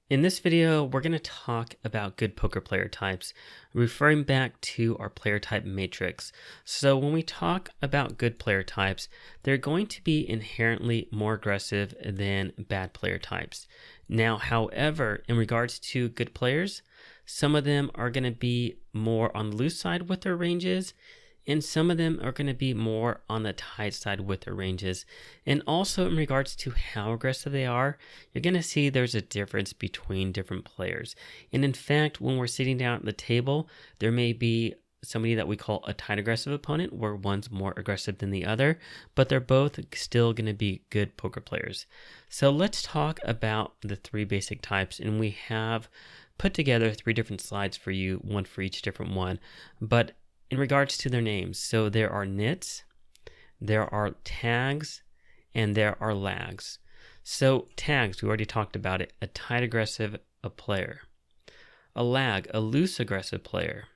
In this video, we're going to talk about good poker player types, referring back to our player type matrix. So when we talk about good player types, they're going to be inherently more aggressive than bad player types. Now, however, in regards to good players, some of them are going to be more on the loose side with their ranges, and some of them are going to be more on the tight side with their ranges. And also in regards to how aggressive they are, you're going to see there's a difference between different players. And in fact, when we're sitting down at the table, there may be somebody that we call a tight aggressive opponent where one's more aggressive than the other, but they're both still going to be good poker players. So let's talk about the three basic types, and we have put together three different slides for you, one for each different one. But in regards to their names, so there are nits, there are tags, and there are lags. So tags, we already talked about it, a tight aggressive, a player. A lag, a loose aggressive player.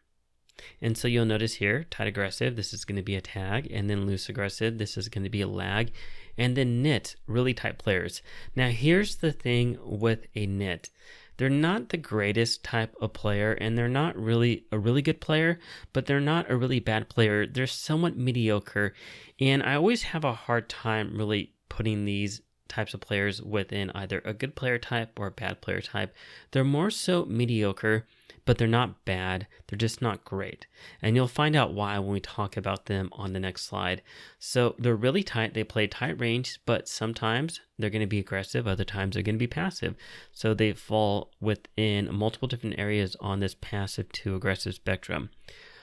And so you'll notice here, tight aggressive, this is going to be a tag, and then loose aggressive, this is going to be a lag, and then nit, really tight players. Now here's the thing with a nit. They're not the greatest type of player, and they're not really a really good player, but they're not a really bad player. They're somewhat mediocre, and I always have a hard time really putting these types of players within either a good player type or a bad player type. They're more so mediocre, but they're not bad. They're just not great. And you'll find out why when we talk about them on the next slide. So they're really tight. They play tight range, but sometimes they're going to be aggressive. Other times they're going to be passive. So they fall within multiple different areas on this passive to aggressive spectrum.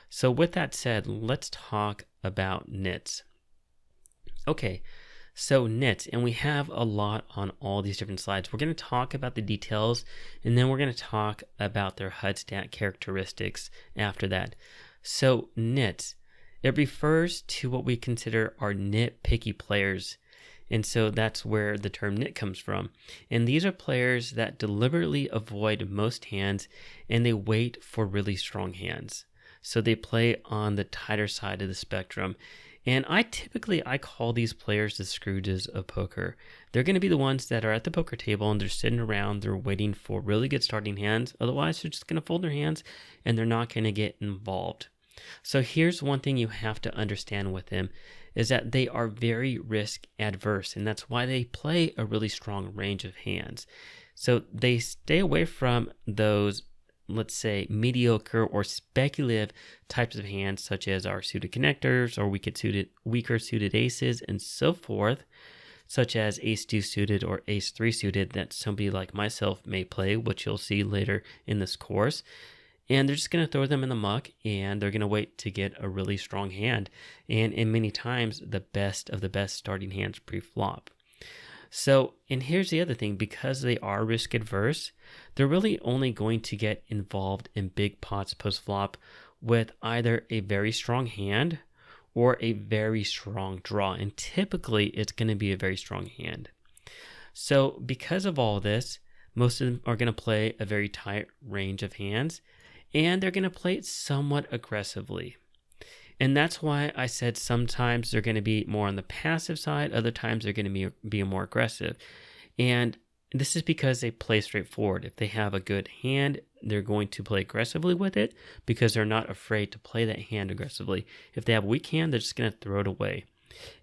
So with that said, let's talk about nits. Okay. So nits, and we have a lot on all these different slides. We're going to talk about the details, and then we're going to talk about their HUD stat characteristics after that. So nits, it refers to what we consider our nitpicky players. And so that's where the term nit comes from. And these are players that deliberately avoid most hands, and they wait for really strong hands. So they play on the tighter side of the spectrum. And I call these players the Scrooges of poker. They're going to be the ones that are at the poker table and they're sitting around, they're waiting for really good starting hands. Otherwise, they're just going to fold their hands and they're not going to get involved. So here's one thing you have to understand with them is that they are very risk adverse, and that's why they play a really strong range of hands. So they stay away from those, let's say, mediocre or speculative types of hands, such as our suited connectors or weaker suited aces and so forth, such as ace-2 suited or ace-3 suited that somebody like myself may play, which you'll see later in this course. And they're just going to throw them in the muck, and they're going to wait to get a really strong hand, and in many times the best of the best starting hands pre-flop. So, and here's the other thing, because they are risk adverse, they're really only going to get involved in big pots post-flop with either a very strong hand or a very strong draw. And typically it's going to be a very strong hand. So because of all this, most of them are going to play a very tight range of hands, and they're going to play it somewhat aggressively. And that's why I said sometimes they're going to be more on the passive side, other times they're going to be more aggressive. And this is because they play straightforward. If they have a good hand, they're going to play aggressively with it because they're not afraid to play that hand aggressively. If they have a weak hand, they're just going to throw it away.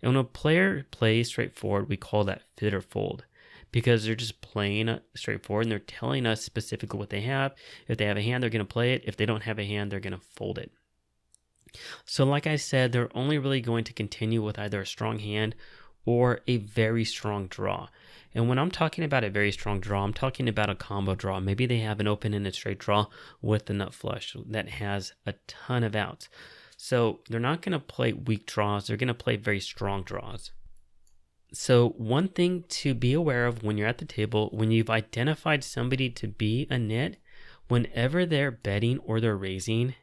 And when a player plays straightforward, we call that fit or fold, because they're just playing straightforward and they're telling us specifically what they have. If they have a hand, they're going to play it. If they don't have a hand, they're going to fold it. So like I said, they're only really going to continue with either a strong hand or a very strong draw. And when I'm talking about a very strong draw, I'm talking about a combo draw. Maybe they have an open-ended straight draw with the nut flush that has a ton of outs. So they're not going to play weak draws. They're going to play very strong draws. So one thing to be aware of when you're at the table, when you've identified somebody to be a nit, whenever they're betting or they're raising,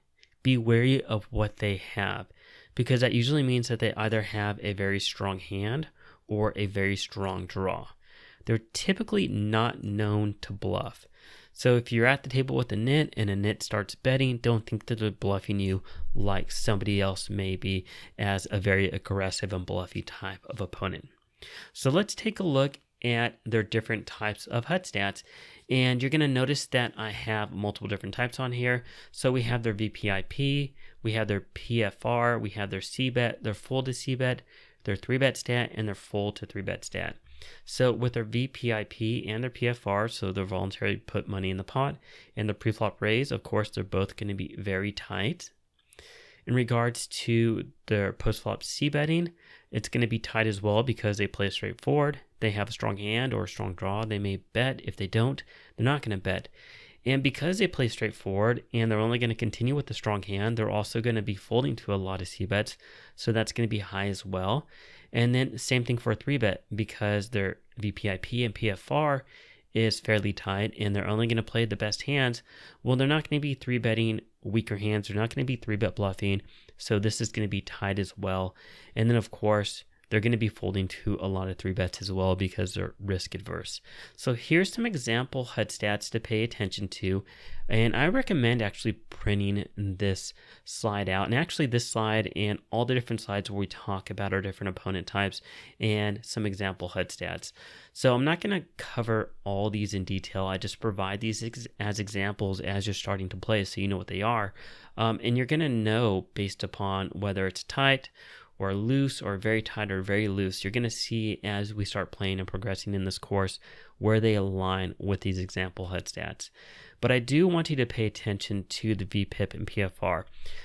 be wary of what they have, because that usually means that they either have a very strong hand or a very strong draw. They're typically not known to bluff. So if you're at the table with a nit and a nit starts betting, don't think that they're bluffing you like somebody else may be as a very aggressive and bluffy type of opponent. So let's take a look at their different types of HUD stats. And you're going to notice that I have multiple different types on here. So we have their VPIP, we have their PFR, we have their CBET, their full to CBET, their 3-bet stat, and their full to 3-bet stat. So with their VPIP and their PFR, so their voluntary put money in the pot, and the preflop raise, of course, they're both going to be very tight. In regards to their post-flop c-betting, it's going to be tight as well because they play straightforward. They have a strong hand or a strong draw. They may bet. If they don't, they're not going to bet. And because they play straightforward and they're only going to continue with the strong hand, they're also going to be folding to a lot of c-bets. So that's going to be high as well. And then same thing for a 3-bet because their VPIP and PFR is fairly tight and they're only going to play the best hands. Well, they're not going to be 3-betting weaker hands. They're not going to be 3-bet bluffing. So this is going to be tight as well. And then of course, they're going to be folding to a lot of 3-bets as well because they're risk adverse. So here's some example HUD stats to pay attention to. And I recommend actually printing this slide out. And actually this slide and all the different slides where we talk about our different opponent types and some example HUD stats. So I'm not going to cover all these in detail. I just provide these as examples as you're starting to play so you know what they are. And you're going to know based upon whether it's tight or loose or very tight or very loose. You're going to see as we start playing and progressing in this course where they align with these example HUD stats. But I do want you to pay attention to the VPIP and PFR.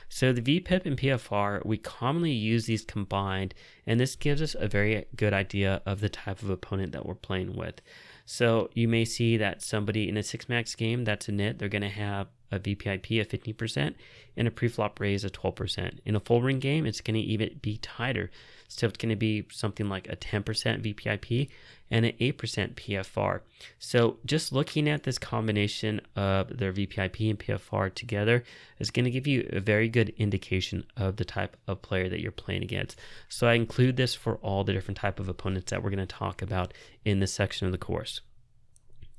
So the VPIP and PFR, we commonly use these combined, and this gives us a very good idea of the type of opponent that we're playing with. So you may see that somebody in a 6-max game, that's a nit, they're going to have a VPIP of 15% and a preflop raise of 12%. In a full ring game, it's going to even be tighter. So it's going to be something like a 10% VPIP and an 8% PFR. So just looking at this combination of their VPIP and PFR together is going to give you a very good indication of the type of player that you're playing against. So I include this for all the different type of opponents that we're going to talk about in this section of the course.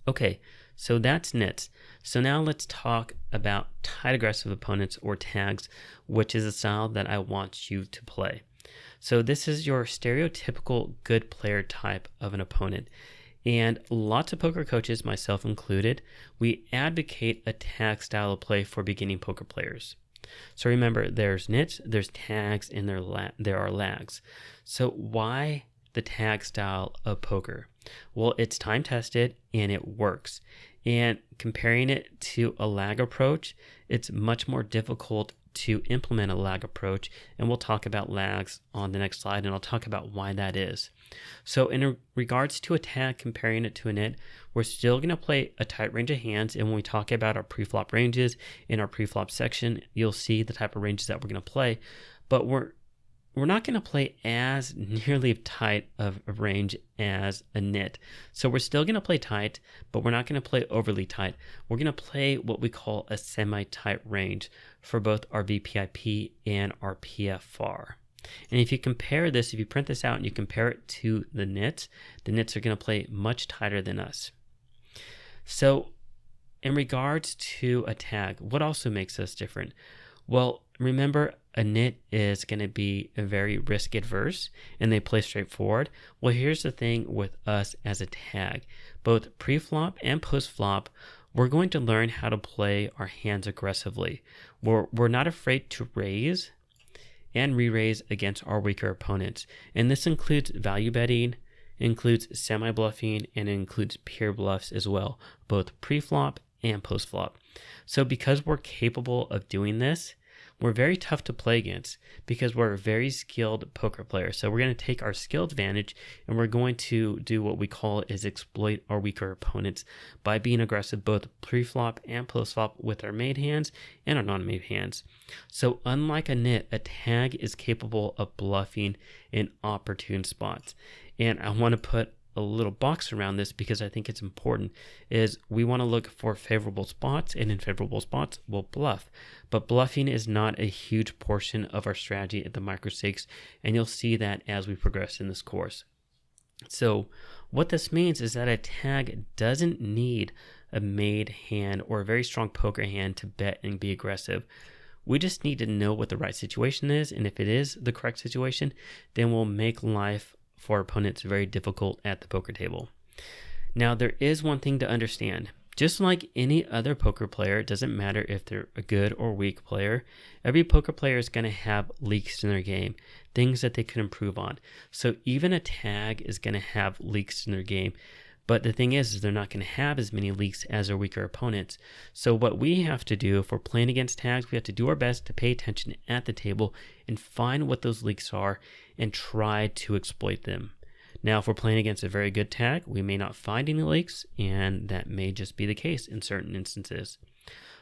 Okay, so that's nits. So now let's talk about tight aggressive opponents or tags, which is a style that I want you to play. So this is your stereotypical good player type of an opponent. And lots of poker coaches, myself included, we advocate a tag style of play for beginning poker players. So remember, there's nits, there's tags, and there are lags. So why the tag style of poker? Well, it's time tested and it works. And comparing it to a lag approach, it's much more difficult to implement a lag approach, and we'll talk about lags on the next slide, and I'll talk about why that is. So in regards to a tag, comparing it to a nit, we're still going to play a tight range of hands, and when we talk about our preflop ranges in our preflop section, you'll see the type of ranges that we're going to play, but we're not going to play as nearly tight of a range as a nit. So we're still going to play tight, but we're not going to play overly tight. We're going to play what we call a semi-tight range for both our VPIP and our PFR. And if you compare this, if you print this out and you compare it to the nits are going to play much tighter than us. So in regards to a tag, what also makes us different? Well, remember, a nit is going to be very risk adverse and they play straightforward. Well, here's the thing with us as a tag. Both pre-flop and post-flop, we're going to learn how to play our hands aggressively. We're not afraid to raise and re-raise against our weaker opponents. And this includes value betting, includes semi-bluffing, and includes pure bluffs as well, both pre-flop and post-flop. So because we're capable of doing this, we're very tough to play against because we're a very skilled poker player. So we're going to take our skill advantage and we're going to do what we call is exploit our weaker opponents by being aggressive both pre-flop and post-flop with our made hands and our non-made hands. So unlike a nit, a tag is capable of bluffing in opportune spots. And I want to put a little box around this because I think it's important, is we want to look for favorable spots, and in favorable spots we'll bluff. But bluffing is not a huge portion of our strategy at the micro stakes, and you'll see that as we progress in this course. So what this means is that a tag doesn't need a made hand or a very strong poker hand to bet and be aggressive. We just need to know what the right situation is, and if it is the correct situation, then we'll make life for opponents very difficult at the poker table. Now, there is one thing to understand. Just like any other poker player, it doesn't matter if they're a good or weak player. Every poker player is going to have leaks in their game, things that they could improve on. So even a tag is going to have leaks in their game. But the thing is they're not going to have as many leaks as their weaker opponents. So what we have to do if we're playing against tags, we have to do our best to pay attention at the table and find what those leaks are and try to exploit them. Now, if we're playing against a very good tag, we may not find any leaks, and that may just be the case in certain instances.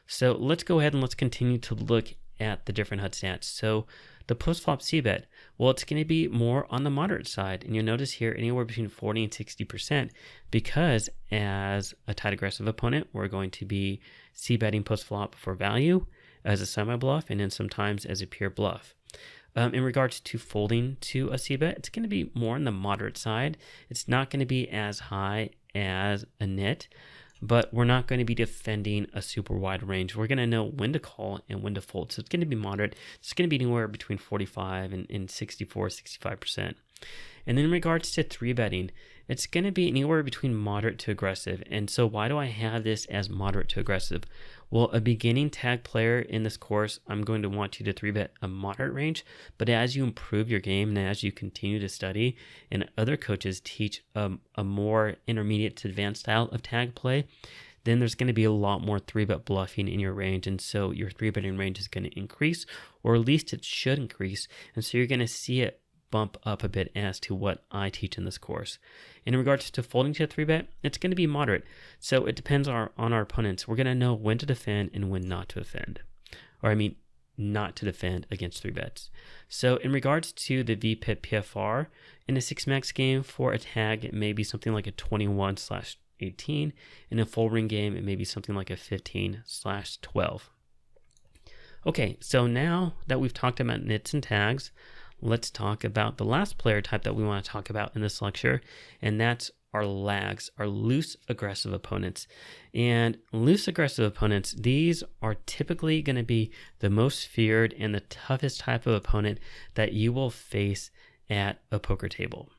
So let's go ahead and let's continue to look at the different HUD stats. So the post-flop c-bet, well, it's going to be more on the moderate side, and you'll notice here anywhere between 40 and 60%, because as a tight aggressive opponent, we're going to be c-betting post-flop for value as a semi-bluff, and then sometimes as a pure bluff. In regards to folding to a c-bet, it's going to be more on the moderate side. It's not going to be as high as a nit, but we're not going to be defending a super wide range. We're going to know when to call and when to fold. So it's going to be moderate. It's going to be anywhere between 45 and 64, 65%. And then in regards to 3-betting, it's going to be anywhere between moderate to aggressive. And so why do I have this as moderate to aggressive? Well, a beginning tag player in this course, I'm going to want you to 3-bet a moderate range. But as you improve your game and as you continue to study and other coaches teach a more intermediate to advanced style of tag play, then there's going to be a lot more 3-bet bluffing in your range. And so your 3-betting range is going to increase, or at least it should increase. And so you're going to see it bump up a bit as to what I teach in this course. In regards to folding to a 3-bet, it's going to be moderate. So it depends on our opponents. We're going to know when to defend and when not to defend. Not to defend against 3-bets. So in regards to the VPIP PFR, in a 6-max game for a tag, it may be something like a 21/18. In a full ring game, it may be something like a 15/12. Okay, so now that we've talked about nits and tags, let's talk about the last player type that we want to talk about in this lecture, and that's our lags, our loose aggressive opponents. And loose aggressive opponents, these are typically going to be the most feared and the toughest type of opponent that you will face at a poker table.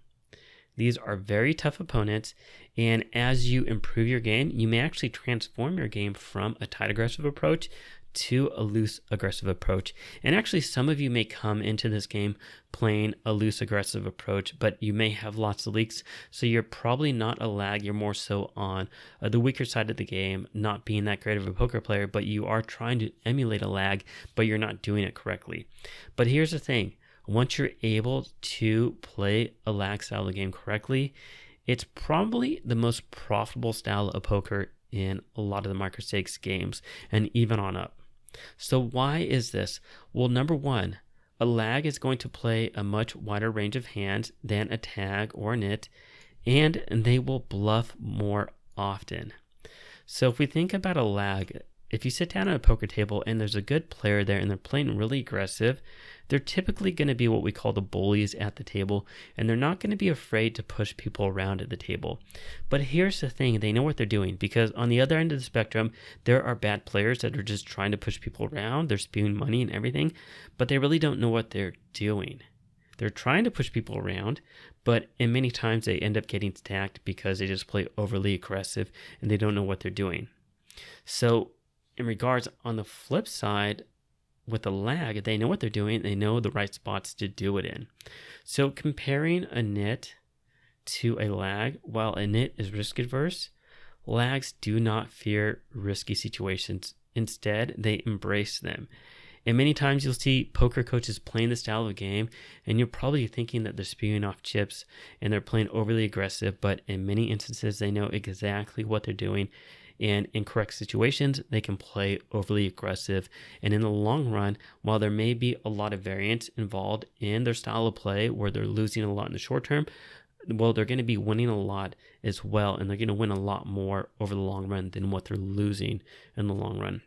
These are very tough opponents, and as you improve your game, you may actually transform your game from a tight aggressive approach to a loose aggressive approach. And actually some of you may come into this game playing a loose aggressive approach, but you may have lots of leaks, so you're probably not a lag. You're more so on the weaker side of the game, not being that great of a poker player, but you are trying to emulate a lag, but you're not doing it correctly. But here's the thing, once you're able to play a lag style of game correctly, it's probably the most profitable style of poker in a lot of the micro stakes games and even on up. So why is this? Well, number one, a lag is going to play a much wider range of hands than a tag or a nit, and they will bluff more often. So if we think about a lag, if you sit down at a poker table and there's a good player there and they're playing really aggressive, they're typically going to be what we call the bullies at the table, and they're not going to be afraid to push people around at the table. But here's the thing, they know what they're doing, because on the other end of the spectrum, there are bad players that are just trying to push people around, they're spewing money and everything, but they really don't know what they're doing. They're trying to push people around, but in many times they end up getting stacked because they just play overly aggressive and they don't know what they're doing. So in regards on the flip side, with a lag, they know what they're doing. They know the right spots to do it in. So comparing a nit to a lag, while a nit is risk adverse, lags do not fear risky situations. Instead, they embrace them. And many times you'll see poker coaches playing the style of game, and you're probably thinking that they're spewing off chips and they're playing overly aggressive, but in many instances, they know exactly what they're doing. And in correct situations, they can play overly aggressive. And in the long run, while there may be a lot of variance involved in their style of play where they're losing a lot in the short term, well, they're going to be winning a lot as well. And they're going to win a lot more over the long run than what they're losing in the long run.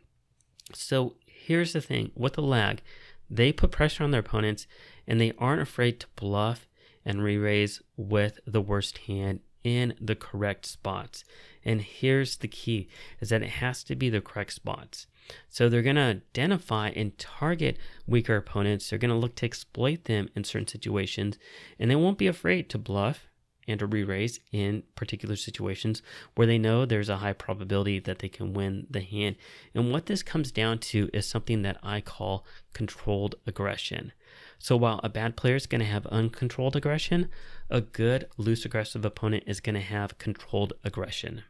So here's the thing. With the lag, they put pressure on their opponents and they aren't afraid to bluff and re-raise with the worst hand in the correct spots. And here's the key, is that it has to be the correct spots. So they're going to identify and target weaker opponents. They're going to look to exploit them in certain situations, and they won't be afraid to bluff and or re-raise in particular situations where they know there's a high probability that they can win the hand. And what this comes down to is something that I call controlled aggression. So while a bad player is going to have uncontrolled aggression, a good loose aggressive opponent is going to have controlled aggression.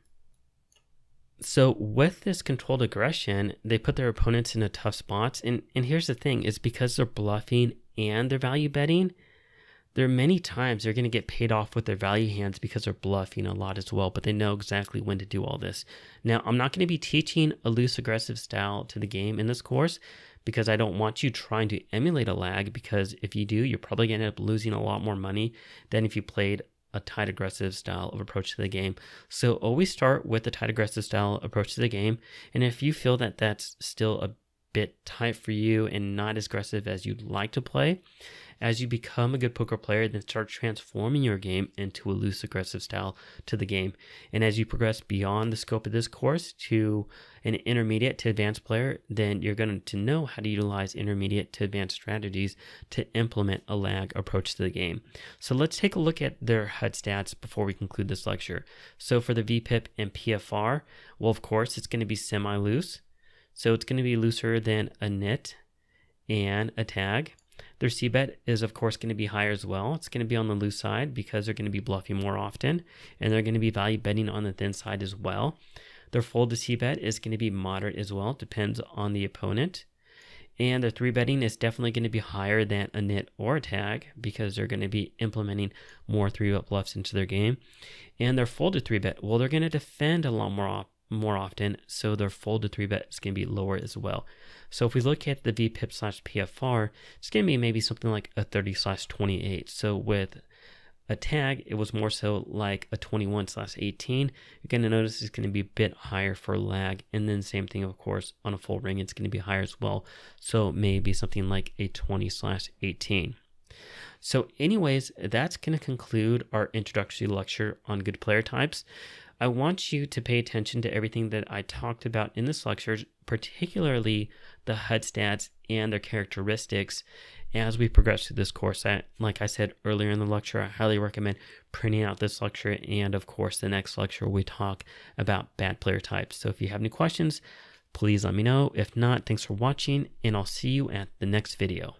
So with this controlled aggression, they put their opponents in a tough spots. And here's the thing, is because they're bluffing and they're value betting, there are many times they're going to get paid off with their value hands because they're bluffing a lot as well, but they know exactly when to do all this. Now, I'm not going to be teaching a loose aggressive style to the game in this course because I don't want you trying to emulate a lag, because if you do, you're probably going to end up losing a lot more money than if you played a tight aggressive style of approach to the game. So always start with the tight aggressive style approach to the game. And if you feel that that's still a bit tight for you and not as aggressive as you'd like to play, as you become a good poker player, then start transforming your game into a loose aggressive style to the game. And as you progress beyond the scope of this course to an intermediate to advanced player, then you're going to know how to utilize intermediate to advanced strategies to implement a lag approach to the game. So let's take a look at their HUD stats before we conclude this lecture. So for the VPIP and PFR, well, of course, it's going to be semi-loose. So it's going to be looser than a nit and a tag. Their c-bet is, of course, going to be higher as well. It's going to be on the loose side because they're going to be bluffing more often, and they're going to be value betting on the thin side as well. Their fold to c-bet is going to be moderate as well. Depends on the opponent. And their 3-betting is definitely going to be higher than a nit or a tag because they're going to be implementing more 3-bet bluffs into their game. And their fold to 3-bet, well, they're going to defend a lot more often, so their fold to 3-bet is going to be lower as well. So if we look at the VPIP/PFR, it's going to be maybe something like a 30/28. So with a tag, it was more so like a 21/18. You're going to notice it's going to be a bit higher for lag. And then same thing, of course, on a full ring, it's going to be higher as well. So maybe something like a 20/18. So anyways, that's going to conclude our introductory lecture on good player types. I want you to pay attention to everything that I talked about in this lecture, particularly the HUD stats and their characteristics as we progress through this course. Like I said earlier in the lecture, I highly recommend printing out this lecture and, of course, the next lecture we talk about bad player types. So if you have any questions, please let me know. If not, thanks for watching, and I'll see you at the next video.